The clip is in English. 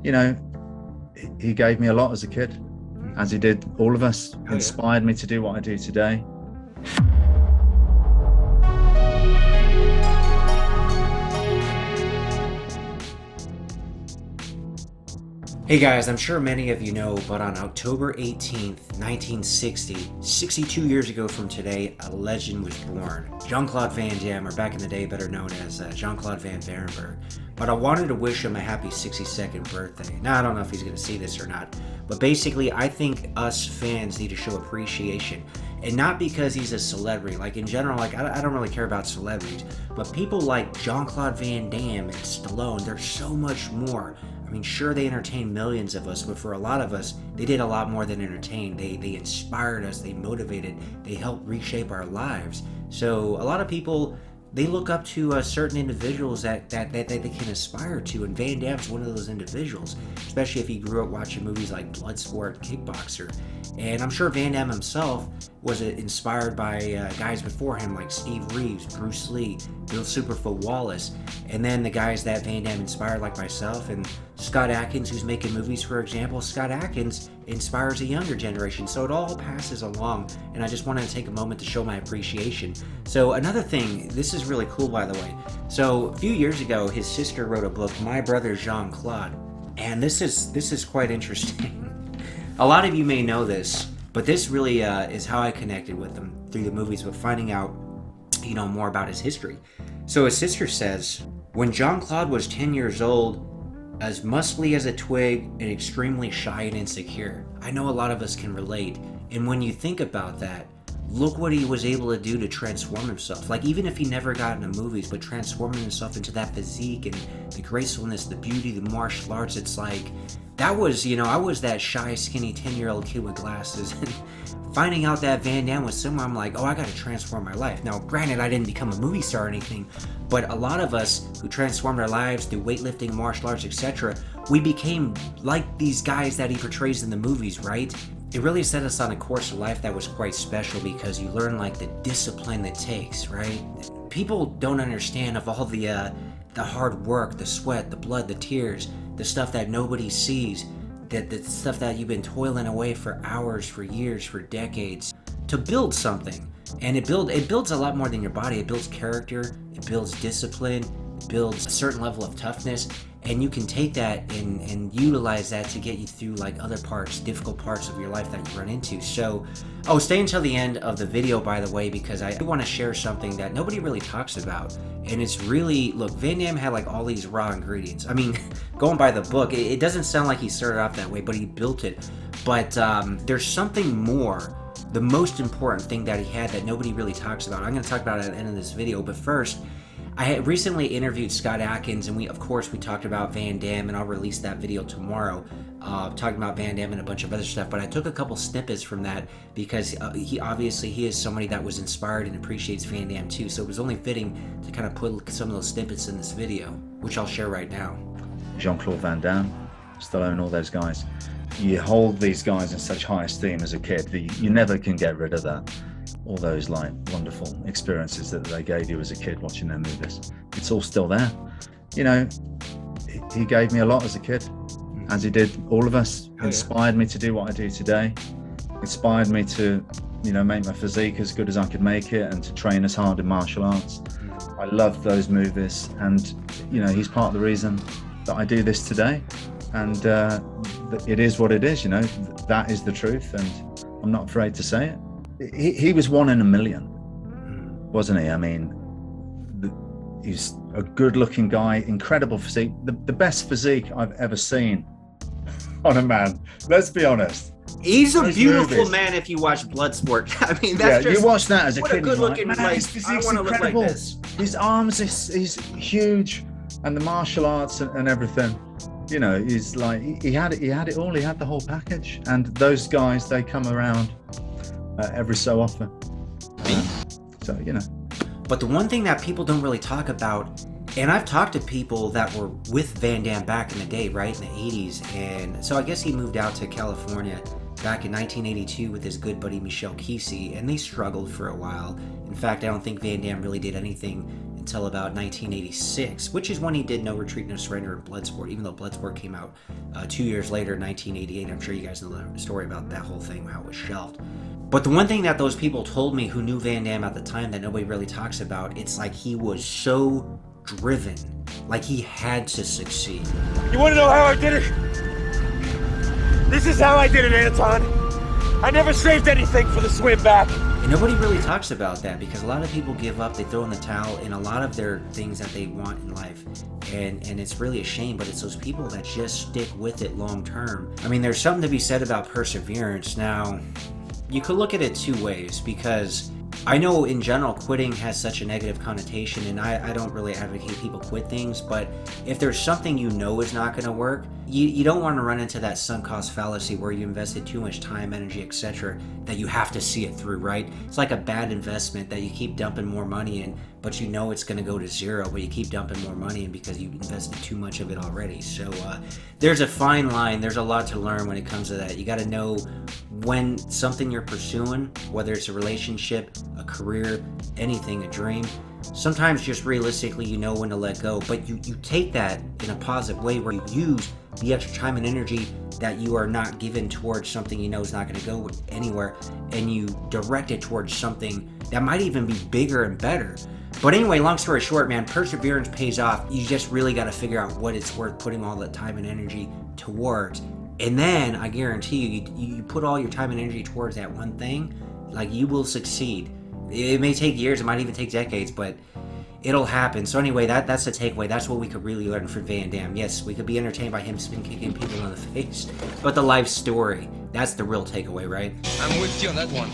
you know, he gave me a lot as a kid, as he did all of us. Inspired me to do what I do today. Hey guys, I'm sure many of you know, but on October 18th, 1960, 62 years ago from today, a legend was born. Jean-Claude Van Damme, or back in the day better known as Jean-Claude Van Varenberg. But I wanted to wish him a happy 62nd birthday. Now, I don't know if he's going to see this or not, but basically, I think us fans need to show appreciation. And not because he's a celebrity. Like, in general, like, I don't really care about celebrities, but people like Jean-Claude Van Damme and Stallone, they're so much more. I mean, sure, they entertained millions of us, but for a lot of us, they did a lot more than entertain. They inspired us, they motivated, they helped reshape our lives. So a lot of people, they look up to certain individuals that they can aspire to, and Van Damme's one of those individuals, especially if he grew up watching movies like Bloodsport, Kickboxer. And I'm sure Van Damme himself was inspired by guys before him like Steve Reeves, Bruce Lee, Bill Superfoot Wallace, and then the guys that Van Damme inspired like myself and Scott Adkins, who's making movies, for example. Scott Adkins inspires a younger generation, so it all passes along, and I just wanted to take a moment to show my appreciation. So another thing, this is really cool, by the way. So a few years ago, his sister wrote a book, My Brother Jean-Claude, and this is quite interesting. A lot of you may know this, but this really is how I connected with him through the movies, but finding out, more about his history. So his sister says, when Jean-Claude was 10 years old, as muscly as a twig and extremely shy and insecure. I know a lot of us can relate, and when you think about that, look what he was able to do to transform himself. Like, even if he never got into movies, but transforming himself into that physique and the gracefulness, the beauty, the martial arts, it's like, that was, I was that shy, skinny 10-year-old kid with glasses, and finding out that Van Damme was somewhere, I'm like, oh, I gotta transform my life. Now, granted, I didn't become a movie star or anything, but a lot of us who transformed our lives through weightlifting, martial arts, etc., we became like these guys that he portrays in the movies, right? It really set us on a course of life that was quite special because you learn like the discipline it takes, right? People don't understand of all the hard work, the sweat, the blood, the tears, the stuff that nobody sees, the stuff that you've been toiling away for hours, for years, for decades to build something. And it builds a lot more than your body. It builds character, it builds discipline, it builds a certain level of toughness, and you can take that and utilize that to get you through like other parts, difficult parts of your life that you run into. So, stay until the end of the video, by the way, because I want to share something that nobody really talks about. And it's really, look, Van Damme had like all these raw ingredients. I mean, going by the book, it doesn't sound like he started off that way, but he built it. But there's something more. The most important thing that he had that nobody really talks about. I'm going to talk about it at the end of this video, but first, I had recently interviewed Scott Adkins, and we talked about Van Damme, and I'll release that video tomorrow, talking about Van Damme and a bunch of other stuff, but I took a couple snippets from that because he is somebody that was inspired and appreciates Van Damme too, so it was only fitting to kind of put some of those snippets in this video, which I'll share right now. Jean-Claude Van Damme, Stallone, all those guys. You hold these guys in such high esteem as a kid that you never can get rid of that. All those like wonderful experiences that they gave you as a kid watching their movies. It's all still there. He gave me a lot as a kid, as he did all of us. Inspired me to do what I do today. Inspired me to, make my physique as good as I could make it and to train as hard in martial arts. I loved those movies, and he's part of the reason that I do this today. And it is what it is, that is the truth, and I'm not afraid to say it. He was one in a million, wasn't he? I mean, he's a good-looking guy, incredible physique, the best physique I've ever seen on a man. Let's be honest. He's a beautiful man if you watch Bloodsport. I mean, that's you watch that as a kid. Good-looking, like, his physique's incredible. Look like this. His arms, he's huge, and the martial arts and everything. He's like he had it all. He had the whole package. And those guys, they come around every so often. But the one thing that people don't really talk about, and I've talked to people that were with Van Damme back in the day, right, in the 80s, and so I guess he moved out to California back in 1982 with his good buddy Michel Kesey, and they struggled for a while. In fact, I don't think Van Damme really did anything until about 1986, which is when he did No Retreat, No Surrender and Bloodsport, even though Bloodsport came out 2 years later in 1988. I'm sure you guys know the story about that whole thing, how it was shelved. But the one thing that those people told me who knew Van Damme at the time that nobody really talks about, it's like he was so driven, like he had to succeed. You want to know how I did it? This is how I did it, Anton. I never saved anything for the swim back. And nobody really talks about that because a lot of people give up, they throw in the towel in a lot of their things that they want in life. And it's really a shame, but it's those people that just stick with it long term. I mean, there's something to be said about perseverance. Now, you could look at it two ways, because I know in general quitting has such a negative connotation, and I don't really advocate people quit things, but if there's something you know is not going to work, you don't want to run into that sunk cost fallacy where you invested too much time, energy, etc., that you have to see it through, right? It's like a bad investment that you keep dumping more money in, but you know it's going to go to zero, but you keep dumping more money in because you invested too much of it already. So there's a fine line. There's a lot to learn when it comes to that. You got to know when something you're pursuing, whether it's a relationship, a career, anything, a dream, sometimes just realistically you know when to let go, but you take that in a positive way where you use the extra time and energy that you are not given towards something you know is not going to go anywhere, and you direct it towards something that might even be bigger and better. But anyway, long story short, man, perseverance pays off. You just really got to figure out what it's worth putting all that time and energy towards. And then I guarantee you put all your time and energy towards that one thing, like you will succeed. It may take years, it might even take decades, but it'll happen. So anyway, that's the takeaway. That's what we could really learn from Van Damme. Yes, we could be entertained by him spin kicking people in the face, but the life story, that's the real takeaway, right? I'm with you on that one.